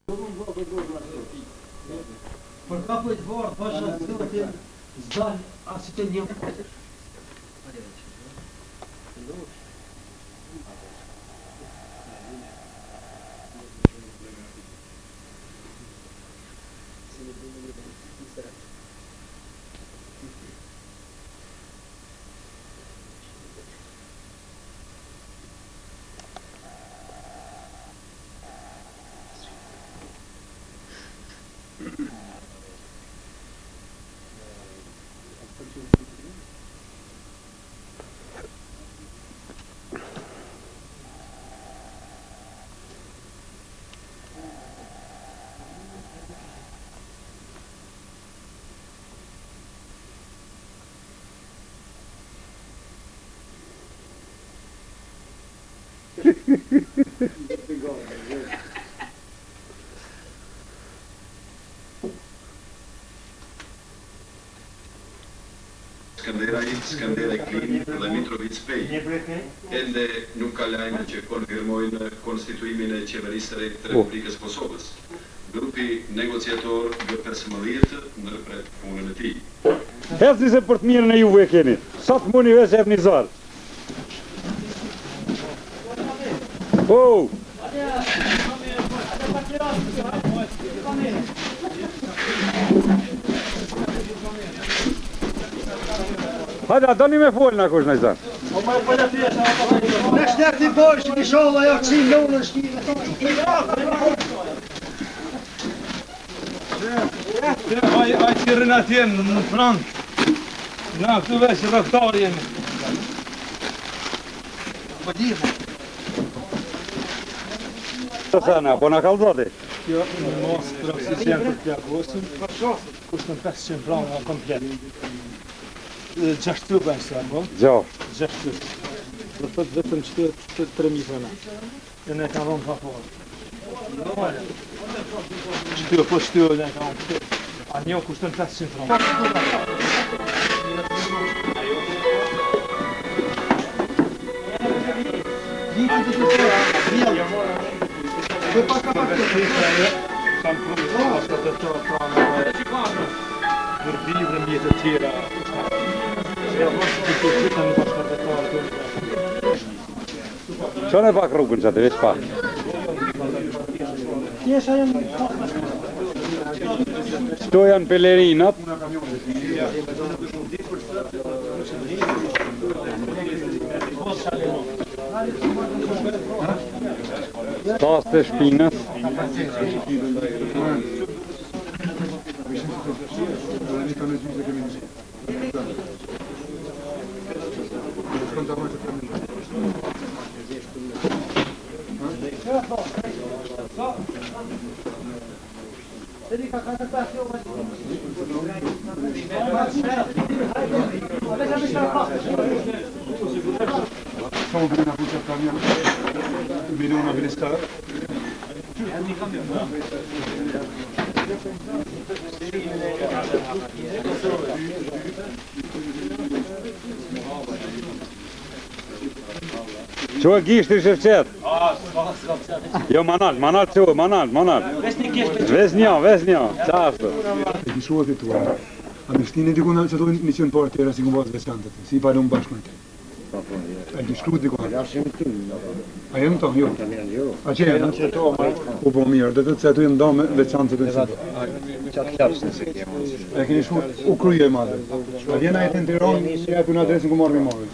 Për kapë të varë, pasha të të të zdalë, asë të një. Skandera Klin dhe Mitrovic Pej ende nuk ka lajme që konfirmojnë konstituimin e qeverisë së re të Republikës Kosovës. Grupi negociator G15 ndërpret punën e tij. Hesni se për të mirën e juve e keni. Sa të muni veç e një zarë. Oh! Hajde, doni me folë në kush në i zanë. Në shtet i bërsh, një sholla jo që në në shkile. Aj që rrën atje në Frankë. Na, këtu veç rëftarë jemi. Po dhime. Të sana, po në kalzati? Jo, në mos për oksigen për të jagosin. Kushtën 500 plana komplet. 6 trupa e shtë, po? 6 trupa. Dhe thët vetëm që të 3.000 frana. E ne ka dhonë pa forë. Shtyë, po shtyë, ne ka dhonë. A njo kushtën 500 frana. Kam prunë të të pranë për vivë dhe mjetë të tjera. Qone pak rrugën që të veç pak? Këto janë pelerinat. Tas të shpinës. Samo bili na kuća kamion, milijuna bili star. Që e gishti Shevqet? Jo, manal që e, manal. Vesnja, qashtë. E kishuat e tua. A në shtini dikuna që dojnë 100 parë tjera si këmë bazë veçantët, si i palon bashkë në te. A i kishkru dikuna. A jenë tonë, jo. A që jenë? U po mirë, dhe të të cetu jenë dame veçantët e si. E keni shku u kruje madhe. A vjena e të në Tiran, që e për në adresin ku marrë mi marrë.